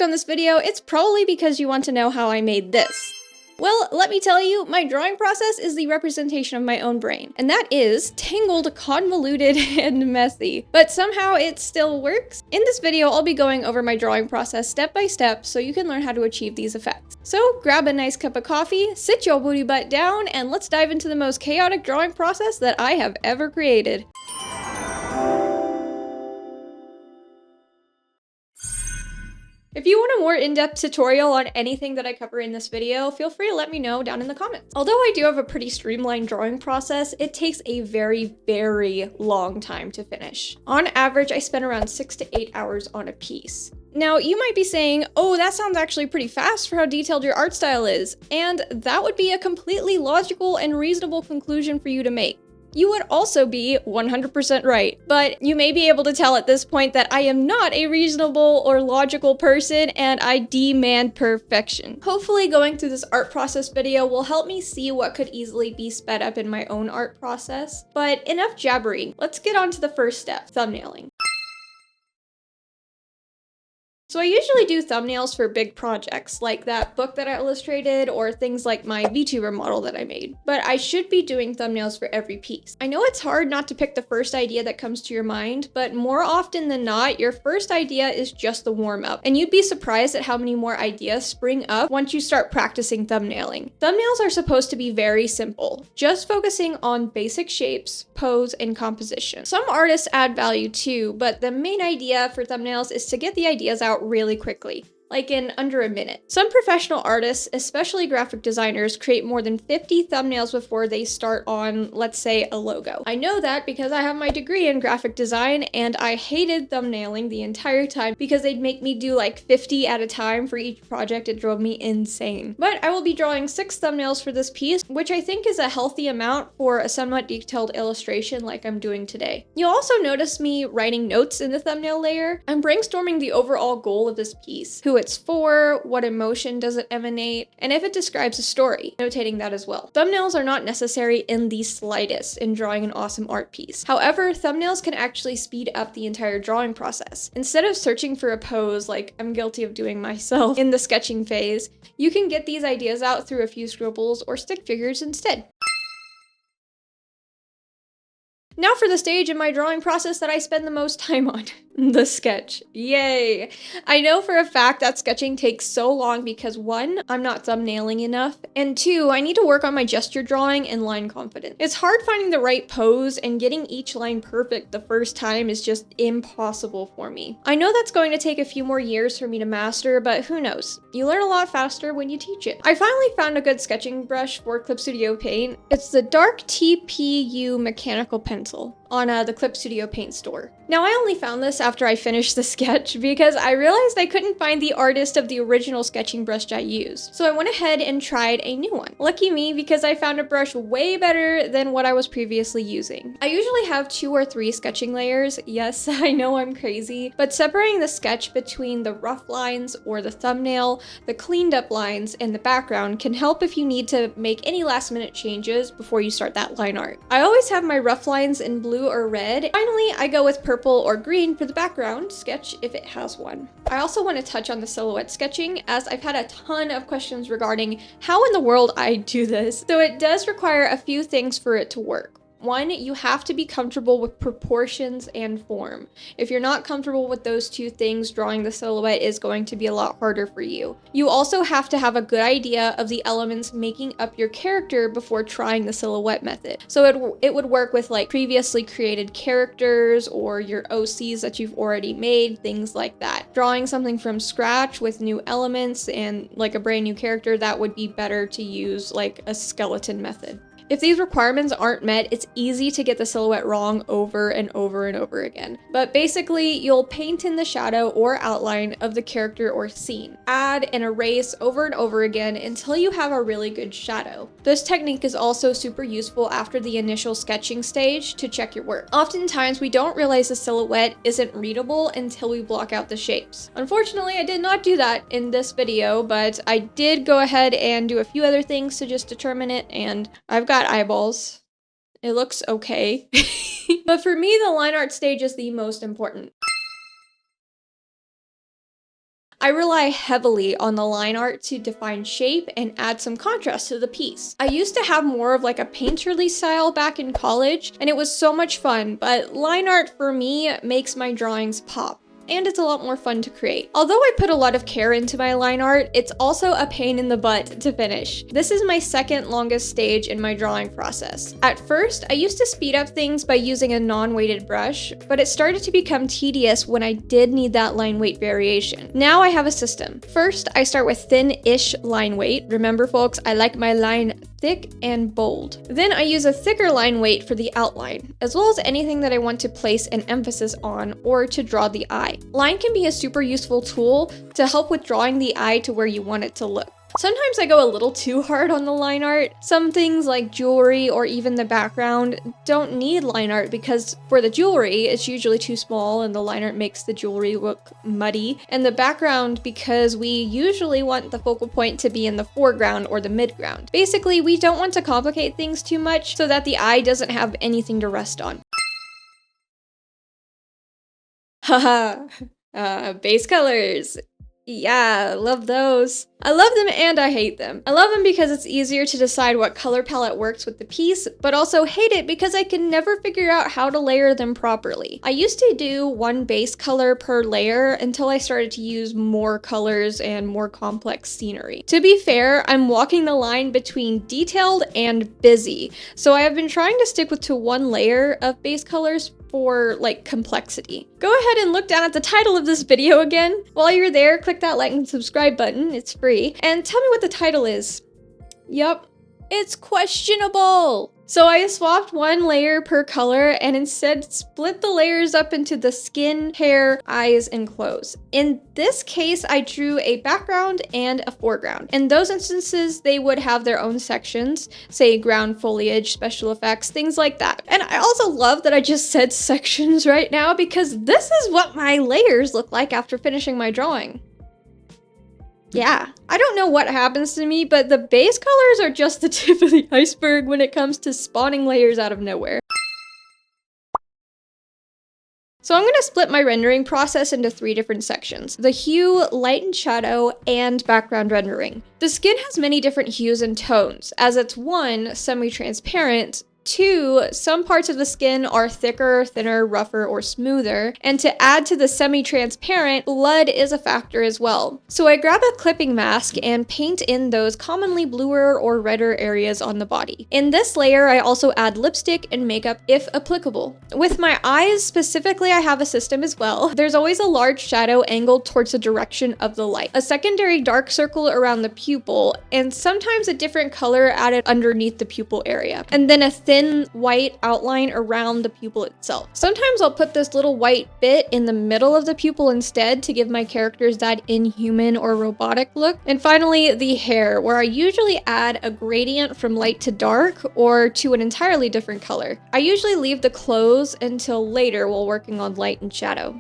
clicked on this video, it's probably because you want to know how I made this. Well, let me tell you, my drawing process is the representation of my own brain, and that is tangled, convoluted, and messy. But somehow it still works. In this video, I'll be going over my drawing process step by step so you can learn how to achieve these effects. So grab a nice cup of coffee, sit your booty butt down, and let's dive into the most chaotic drawing process that I have ever created. If you want a more in-depth tutorial on anything that I cover in this video, feel free to let me know down in the comments. Although I do have a pretty streamlined drawing process, it takes a very, very long time to finish. On average, I spend around 6 to 8 hours on a piece. Now, you might be saying, oh, that sounds actually pretty fast for how detailed your art style is, and that would be a completely logical and reasonable conclusion for you to make. You would also be 100% right, but you may be able to tell at this point that I am not a reasonable or logical person and I demand perfection. Hopefully going through this art process video will help me see what could easily be sped up in my own art process. But enough jabbering, let's get on to the first step, thumbnailing. So I usually do thumbnails for big projects, like that book that I illustrated, or things like my VTuber model that I made. But I should be doing thumbnails for every piece. I know it's hard not to pick the first idea that comes to your mind, but more often than not, your first idea is just the warm-up. And you'd be surprised at how many more ideas spring up once you start practicing thumbnailing. Thumbnails are supposed to be very simple, just focusing on basic shapes, pose, and composition. Some artists add value too, but the main idea for thumbnails is to get the ideas out really quickly, like in under a minute. Some professional artists, especially graphic designers, create more than 50 thumbnails before they start on, let's say, a logo. I know that because I have my degree in graphic design and I hated thumbnailing the entire time because they'd make me do like 50 at a time for each project. It drove me insane. But I will be drawing 6 thumbnails for this piece, which I think is a healthy amount for a somewhat detailed illustration like I'm doing today. You'll also notice me writing notes in the thumbnail layer. I'm brainstorming the overall goal of this piece, who it's for, what emotion does it emanate, and if it describes a story, notating that as well. Thumbnails are not necessary in the slightest in drawing an awesome art piece. However, thumbnails can actually speed up the entire drawing process. Instead of searching for a pose like I'm guilty of doing myself in the sketching phase, you can get these ideas out through a few scribbles or stick figures instead. Now for the stage in my drawing process that I spend the most time on, the sketch. Yay! I know for a fact that sketching takes so long because 1, I'm not thumbnailing enough, and 2, I need to work on my gesture drawing and line confidence. It's hard finding the right pose, and getting each line perfect the first time is just impossible for me. I know that's going to take a few more years for me to master, but who knows? You learn a lot faster when you teach it. I finally found a good sketching brush for Clip Studio Paint. It's the Dark TPU mechanical pencil on the Clip Studio Paint store. Now, I only found this after I finished the sketch because I realized I couldn't find the artist of the original sketching brush I used. So I went ahead and tried a new one. Lucky me, because I found a brush way better than what I was previously using. I usually have 2 or 3 sketching layers. Yes, I know I'm crazy, but separating the sketch between the rough lines or the thumbnail, the cleaned up lines, and the background can help if you need to make any last minute changes before you start that line art. I always have my rough lines in blue or red. Finally, I go with purple or green for the background sketch if it has one. I also want to touch on the silhouette sketching, as I've had a ton of questions regarding how in the world I do this. So it does require a few things for it to work. 1, you have to be comfortable with proportions and form. If you're not comfortable with those 2 things, drawing the silhouette is going to be a lot harder for you. You also have to have a good idea of the elements making up your character before trying the silhouette method. So it would work with like previously created characters or your OCs that you've already made, things like that. Drawing something from scratch with new elements and like a brand new character, that would be better to use like a skeleton method. If these requirements aren't met, it's easy to get the silhouette wrong over and over and over again. But basically, you'll paint in the shadow or outline of the character or scene. Add and erase over and over again until you have a really good shadow. This technique is also super useful after the initial sketching stage to check your work. Oftentimes, we don't realize the silhouette isn't readable until we block out the shapes. Unfortunately, I did not do that in this video, but I did go ahead and do a few other things to just determine it, and I've got eyeballs. It looks okay. But for me, the line art stage is the most important. I rely heavily on the line art to define shape and add some contrast to the piece. I used to have more of like a painterly style back in college, and it was so much fun, but line art for me makes my drawings pop. And it's a lot more fun to create. Although I put a lot of care into my line art, it's also a pain in the butt to finish. This is my second longest stage in my drawing process. At first, I used to speed up things by using a non-weighted brush, but it started to become tedious when I did need that line weight variation. Now I have a system. First, I start with thin-ish line weight. Remember folks, I like my line thick and bold. Then I use a thicker line weight for the outline, as well as anything that I want to place an emphasis on or to draw the eye. Line can be a super useful tool to help with drawing the eye to where you want it to look. Sometimes I go a little too hard on the line art. Some things like jewelry or even the background don't need line art because for the jewelry, it's usually too small and the line art makes the jewelry look muddy. And the background because we usually want the focal point to be in the foreground or the midground. Basically, we don't want to complicate things too much so that the eye doesn't have anything to rest on. Haha, base colors. Yeah, love those. I love them and I hate them. I love them because it's easier to decide what color palette works with the piece, but also hate it because I can never figure out how to layer them properly. I used to do one base color per layer until I started to use more colors and more complex scenery. To be fair, I'm walking the line between detailed and busy, so I have been trying to stick to one layer of base colors for like complexity. Go ahead and look down at the title of this video again. While you're there, click that like and subscribe button, it's free, and tell me what the title is. Yup, it's questionable. So I swapped one layer per color and instead split the layers up into the skin, hair, eyes, and clothes. In this case, I drew a background and a foreground. In those instances, they would have their own sections, say ground foliage, special effects, things like that. And I also love that I just said sections right now because this is what my layers look like after finishing my drawing. Yeah, I don't know what happens to me, but the base colors are just the tip of the iceberg when it comes to spawning layers out of nowhere. So I'm going to split my rendering process into 3 different sections: the hue, light and shadow, and background rendering. The skin has many different hues and tones, as it's 1, semi-transparent, 2, some parts of the skin are thicker, thinner, rougher, or smoother, and to add to the semi-transparent, blood is a factor as well. So I grab a clipping mask and paint in those commonly bluer or redder areas on the body. In this layer, I also add lipstick and makeup if applicable. With my eyes specifically, I have a system as well. There's always a large shadow angled towards the direction of the light, a secondary dark circle around the pupil, and sometimes a different color added underneath the pupil area, and then a thin white outline around the pupil itself. Sometimes I'll put this little white bit in the middle of the pupil instead to give my characters that inhuman or robotic look. And finally, the hair, where I usually add a gradient from light to dark or to an entirely different color. I usually leave the clothes until later while working on light and shadow.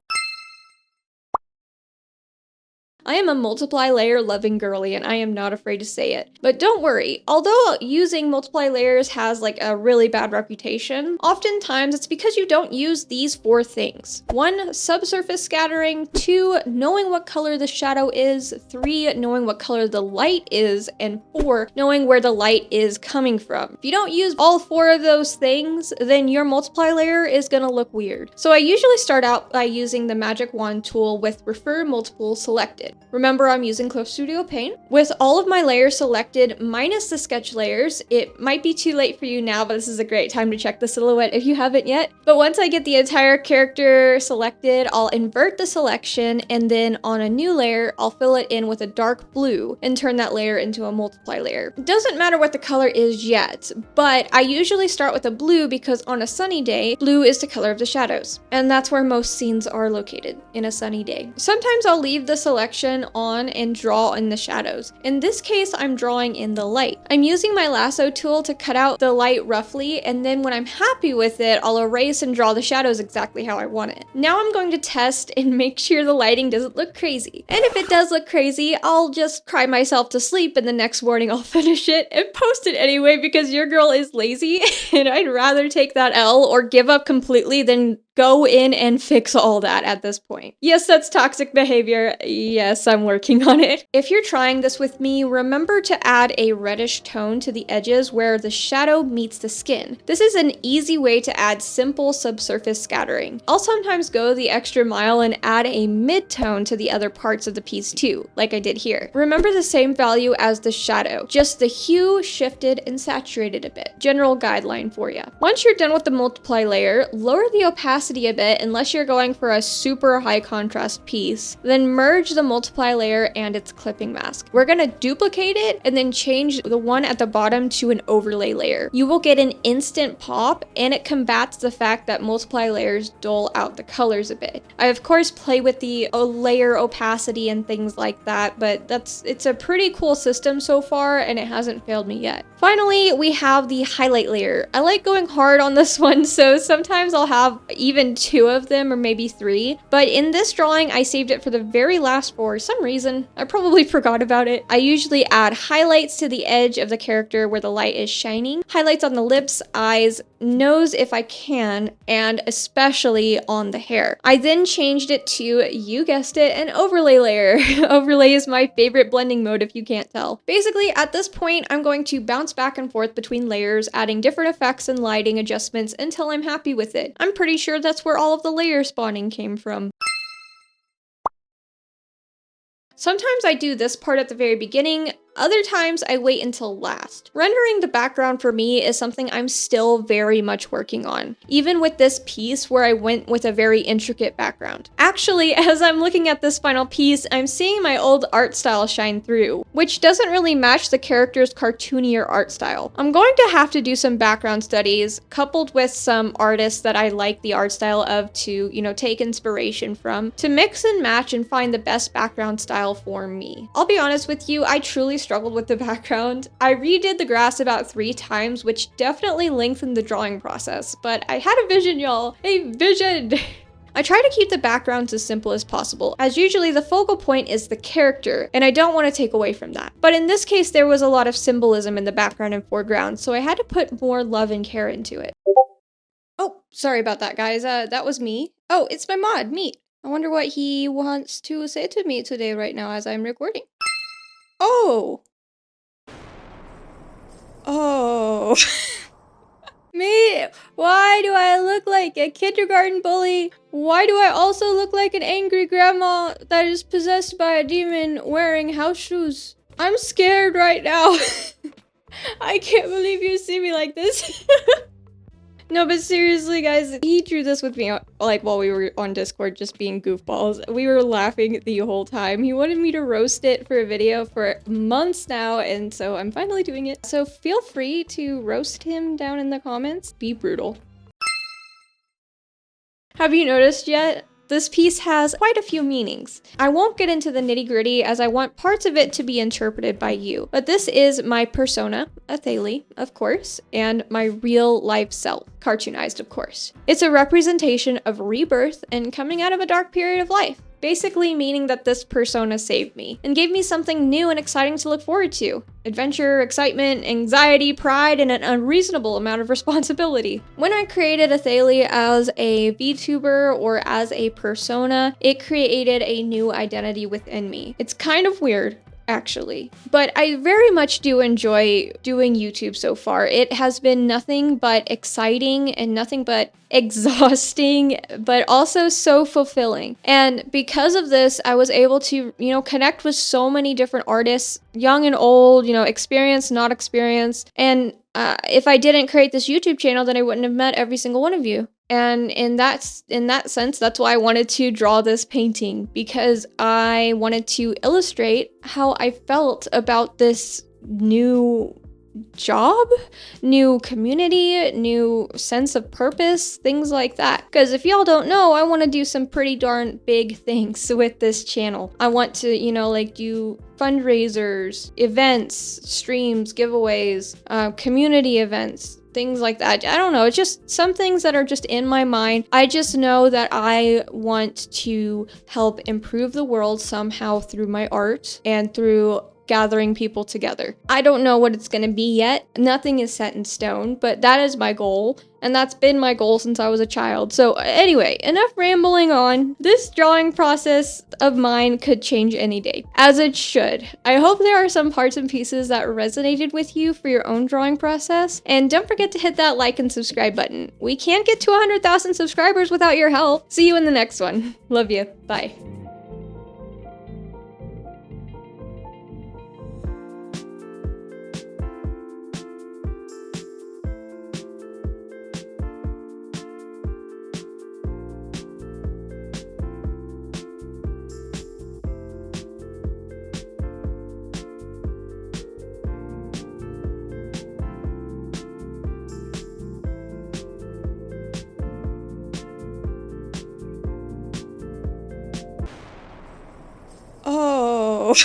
I am a multiply layer loving girly and I am not afraid to say it. But don't worry, although using multiply layers has like a really bad reputation, oftentimes it's because you don't use these 4 things. 1, subsurface scattering, 2, knowing what color the shadow is, 3, knowing what color the light is, and 4, knowing where the light is coming from. If you don't use all 4 of those things, then your multiply layer is gonna look weird. So I usually start out by using the magic wand tool with refer multiple selected. Remember, I'm using Clip Studio Paint. With all of my layers selected, minus the sketch layers, it might be too late for you now, but this is a great time to check the silhouette if you haven't yet. But once I get the entire character selected, I'll invert the selection, and then on a new layer, I'll fill it in with a dark blue and turn that layer into a multiply layer. It doesn't matter what the color is yet, but I usually start with a blue because on a sunny day, blue is the color of the shadows. And that's where most scenes are located, in a sunny day. Sometimes I'll leave the selection on and draw in the shadows. In this case, I'm drawing in the light. I'm using my lasso tool to cut out the light roughly, and then when I'm happy with it, I'll erase and draw the shadows exactly how I want it. Now I'm going to test and make sure the lighting doesn't look crazy. And if it does look crazy, I'll just cry myself to sleep and the next morning I'll finish it and post it anyway because your girl is lazy and I'd rather take that L or give up completely than go go in and fix all that at this point. Yes, that's toxic behavior. Yes, I'm working on it. If you're trying this with me, remember to add a reddish tone to the edges where the shadow meets the skin. This is an easy way to add simple subsurface scattering. I'll sometimes go the extra mile and add a mid-tone to the other parts of the piece too, like I did here. Remember the same value as the shadow, just the hue shifted and saturated a bit. General guideline for you. Once you're done with the multiply layer, lower the opacity a bit unless you're going for a super high contrast piece. Then merge the multiply layer and its clipping mask. We're gonna duplicate it and then change the one at the bottom to an overlay layer. You will get an instant pop, and it combats the fact that multiply layers dull out the colors a bit. I of course play with the layer opacity and things like that, but it's a pretty cool system so far and it hasn't failed me yet. Finally, we have the highlight layer. I like going hard on this one, so sometimes I'll have even 2 of them or maybe 3, but in this drawing I saved it for the very last for some reason. I probably forgot about it. I usually add highlights to the edge of the character where the light is shining, highlights on the lips, eyes, nose if I can, and especially on the hair. I then changed it to, you guessed it, an overlay layer. Overlay is my favorite blending mode if you can't tell. Basically, at this point, I'm going to bounce back and forth between layers, adding different effects and lighting adjustments until I'm happy with it. I'm pretty sure that's where all of the layer spawning came from. Sometimes I do this part at the very beginning, other times I wait until last. Rendering the background for me is something I'm still very much working on, even with this piece where I went with a very intricate background. Actually, as I'm looking at this final piece, I'm seeing my old art style shine through, which doesn't really match the character's cartoonier art style. I'm going to have to do some background studies, coupled with some artists that I like the art style of to, take inspiration from, to mix and match and find the best background style for me. I'll be honest with you, I truly struggled with the background. I redid the grass about 3 times, which definitely lengthened the drawing process, but I had a vision, y'all. A vision! I try to keep the backgrounds as simple as possible, as usually the focal point is the character, and I don't want to take away from that. But in this case, there was a lot of symbolism in the background and foreground, so I had to put more love and care into it. Oh, sorry about that, guys. That was me. Oh, it's my mod, Meat. I wonder what he wants to say to me today right now as I'm recording. Oh. Oh. Me? Why do I look like a kindergarten bully? Why do I also look like an angry grandma that is possessed by a demon wearing house shoes? I'm scared right now. I can't believe you see me like this. No, but seriously, guys, he drew this with me, like, while we were on Discord just being goofballs. We were laughing the whole time. He wanted me to roast it for a video for months now, and so I'm finally doing it. So feel free to roast him down in the comments. Be brutal. Have you noticed yet? This piece has quite a few meanings. I won't get into the nitty-gritty as I want parts of it to be interpreted by you, but this is my persona, Athalie, of course, and my real life self, cartoonized, of course. It's a representation of rebirth and coming out of a dark period of life. Basically meaning that this persona saved me and gave me something new and exciting to look forward to. Adventure, excitement, anxiety, pride, and an unreasonable amount of responsibility. When I created Athalie as a VTuber or as a persona, it created a new identity within me. It's kind of weird, actually, but I very much do enjoy doing YouTube so far. It has been nothing but exciting and nothing but exhausting, but also so fulfilling. And because of this, I was able to, connect with so many different artists, young and old, experienced, not experienced. And if I didn't create this YouTube channel, then I wouldn't have met every single one of you. And in that sense, that's why I wanted to draw this painting, because I wanted to illustrate how I felt about this new job, new community, new sense of purpose, things like that. Because if y'all don't know, I want to do some pretty darn big things with this channel. I want to, do fundraisers, events, streams, giveaways, community events, things like that. I don't know, it's just some things that are just in my mind. I just know that I want to help improve the world somehow through my art and through gathering people together. I don't know what it's going to be yet. Nothing is set in stone, but that is my goal, and that's been my goal since I was a child. So anyway, enough rambling on. This drawing process of mine could change any day, as it should. I hope there are some parts and pieces that resonated with you for your own drawing process, and don't forget to hit that like and subscribe button. We can't get to 100,000 subscribers without your help. See you in the next one. Love you. Bye. Oh.